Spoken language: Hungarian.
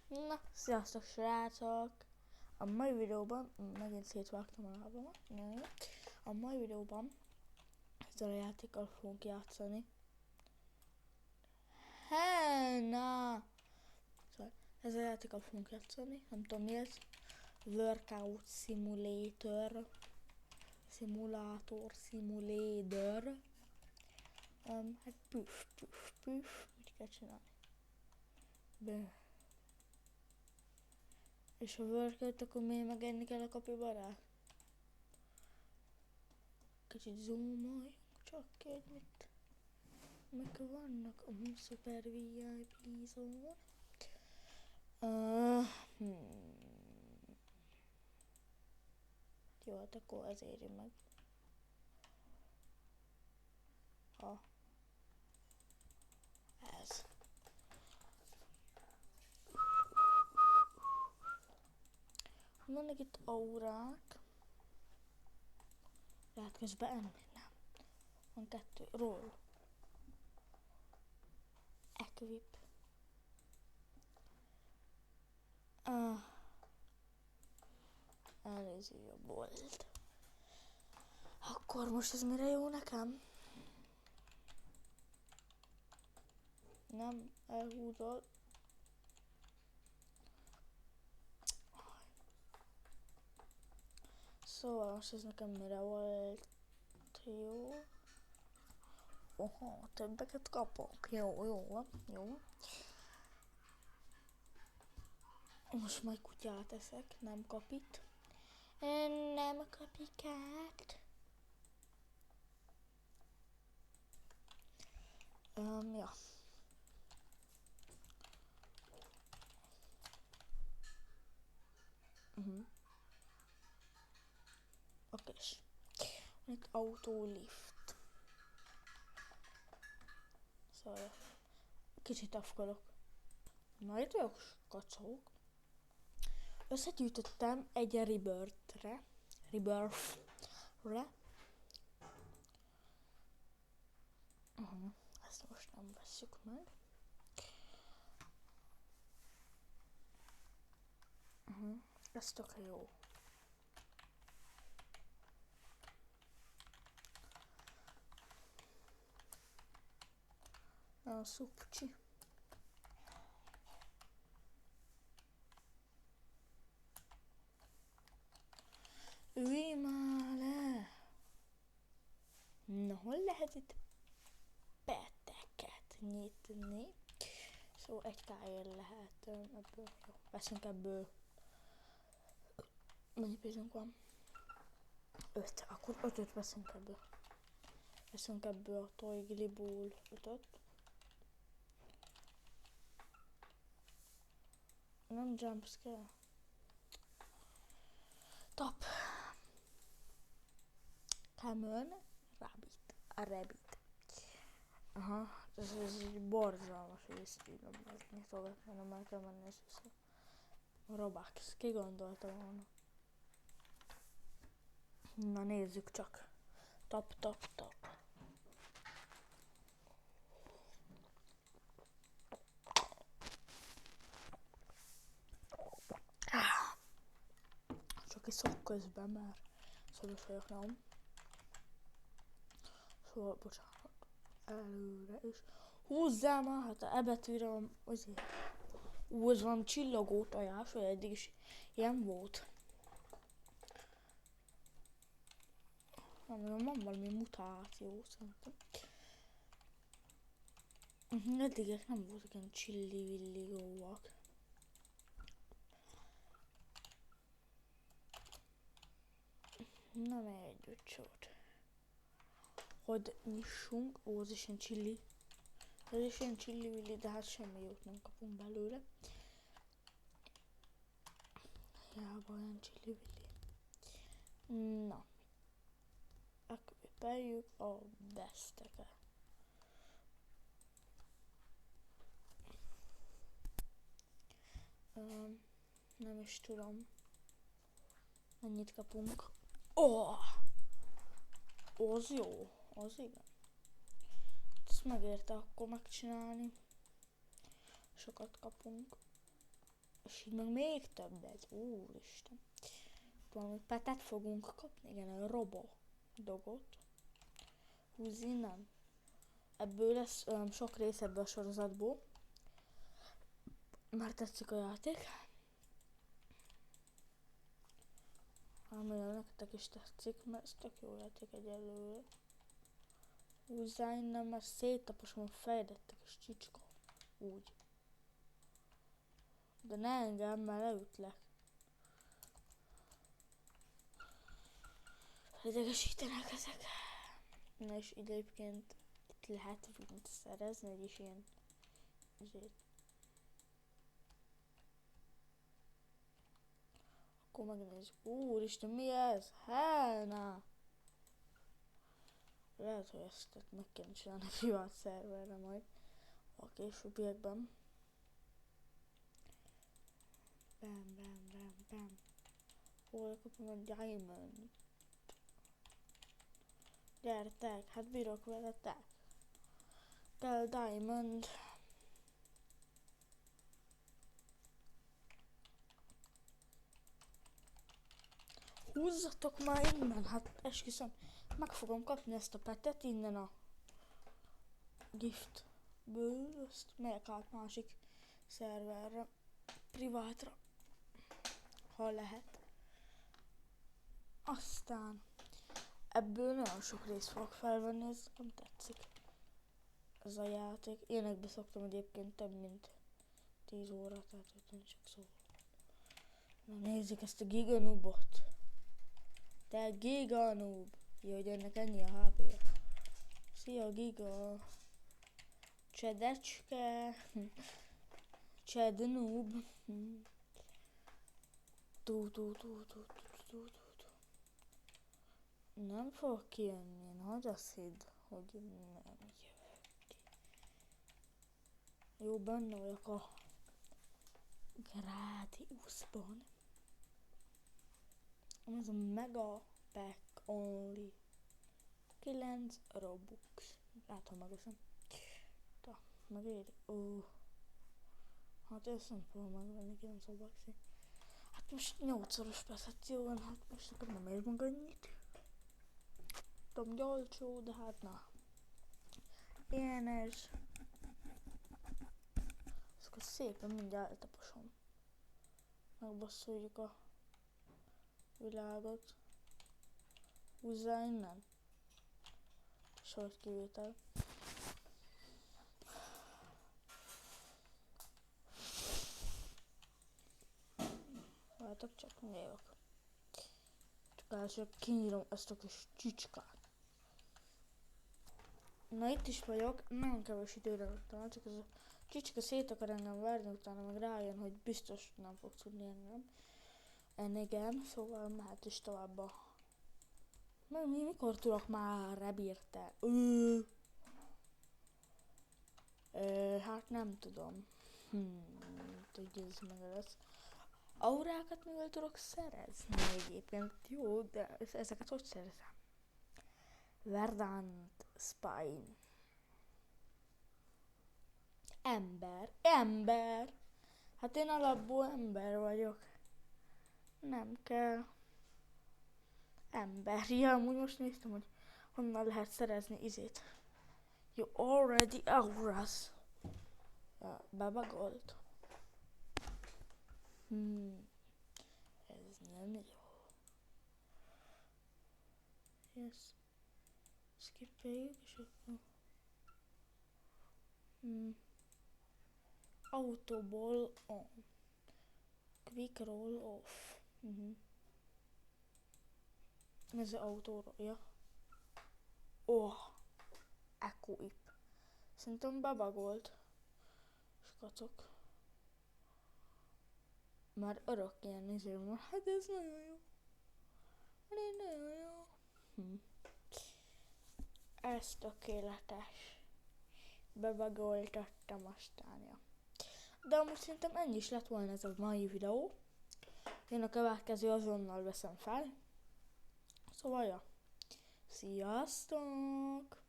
Na, sziasztok srácok! A mai videóban, megint szétvágtam a lábamat, a mai videóban ezzel a játékkal fogunk játszani. Na! Szóval ezzel a játékkal fogunk játszani, nem tudom mi ez. Workout Simulator. Hát püf, mit kell csinálni? És a workout, akkor miért megenni kell a kapibarát? Kicsit zoomoljunk csak egyet. Meg vannak a szuper VIP zone. Jó, hát akkor ez éri meg. Ez. Vannak itt aurák. Lehet közben enni? Nem. Van 2. Roll. Equip. Előző volt. Akkor most ez mire jó nekem? Nem elhúzol. Szóval most ez nekem mire volt jó? Oha, többeket kapok. Jó. Most majd kutyát eszek, nem kapit. Nem kapikát. Ja. Okés. Van itt autolift. Szóval kicsit afkolok. Na, itt vagyok, kacók. Összegyűjtöttem egy rebirthre. Ezt most nem vesszük meg. Ez tök jó. A szupcsi. Ülj már le! Na, hol lehet itt peteket nyitni? Szóval egy káért lehet ebből. Jó, veszünk ebből. Mennyi pénzünk van? 5. Akkor 5-öt veszünk ebből. Veszünk ebből a Toy Gliból 5-öt. Nem jumpscare. Top. Camel. Rabbit. Aha, ez egy borzalmas észtűnöm. Nem el kell menni és vissza. Robux, ki gondolta volna? Na nézzük csak. Top. Csak iszok közben, mert szoros vagyok, nem? Szóval, bocsánat. Előre is. Húzzál már, hát a ebetűre van azért. Ez valami csillagó tojás, vagy eddig is ilyen volt. Nem, van valami mutáció szerintem. Eddigek nem voltak ilyen csilli-villigóak. Na megy öcsót. Hogy nyissunk, az is ilyen csilli. Ez is ilyen csilli-villi, de hát semmi jót nem kapunk belőle. Hiába olyan csilli-villi. Na. Equipeljük a besteket. Nem is tudom. Mennyit kapunk. Az jó. Az igen. Ezt megérte akkor megcsinálni. Sokat kapunk. És így meg még többet. Úristen. Valami petet fogunk kapni. Igen, a robo dogot. Húzz innen. Ebből lesz sok rész ebből a sorozatból. Már tetszik a játék. Remélem nektek is tetszik, mert ez tök jó játék egyelőre. Húzzá innen, mert széttaposom a fejedettek és csicska. Úgy. De ne engem, mert leütlek. Idegesítenek ezek. Na és ide egyébként itt lehet szerezni egy is ilyen ezért. Akkor megnézzük. Úristen, mi ez? Helna! Lehet, hogy ezt meg kéne csinálni privát szerverre majd a későbbiekben. Bam. Hol kapom a diamond? Gyertek, hát bírok veletek. Kell diamond. Húzzatok már innen, hát esküszöm. Meg fogom kapni ezt a petet innen a giftből. Ezt megyek át másik szerverre, privátra, ha lehet. Aztán ebből nagyon sok részt fogok felvenni, ez nem tetszik. Ez a játék. Énekbe szoktam egyébként több mint 10 óra, tehát nem csak szó. Na nézzük ezt a giganubot. Te giganub. Jó, hogy ennek ennyi a HP-je. Szia giga. Csedecske. Csednub. Nem fog kijönni, nagy azt hidd, hogy nem jövök ki. Jó, benne vagyok a Gradiusban. Ez a mega pack only. 9 robux. Látom megveszem. Megéri. Hát ezt nem fogom megvenni 9 robuxi. Hát most 8-szoros percepció van, hát most nekem nem ér meg annyit. Tudom, hogy olcsó, de hát na. Ilyen ez. És akkor szépen mindjárt eltaposom. Megbasszoljuk a világot. Húzzá innen. Sort kivétel. Várjátok csak, névek. Csak elsőbb kinyírom ezt a kis csicskát. Na itt is vagyok, nagyon kevés időre vettem, csak ez a csicska szét akar engem verni, utána meg rájön, hogy biztos nem fog tudni engem. Igen, szóval mehet is tovább a... Mikor tudok már rebírte? Hát nem tudom. Hogy ez meg lesz. Aurákat mivel tudok szerezni egyébként? Jó, de ezeket hogy szerzem? Verdant Spine. Ember! Hát én alapból ember vagyok. Nem kell. Ember. Ja, amúgy most néztem, hogy honnan lehet szerezni izét. You already auras. Bebagolt. Ez nem jó. Yes. Skippeljük, és akkor... Autoball on. Quick roll off. Ez az autóról, ja. Equip. Szerintem bebagolt. Skacok. Már örök ilyen izém van. Hát ez nagyon jó. Nagyon jó. Ez tökéletes. Bebagoltattam aztán, ja. De amúgy szerintem ennyi is lett volna ez a mai videó. Én a következő azonnal veszem fel. Szóval, ja. Sziasztok!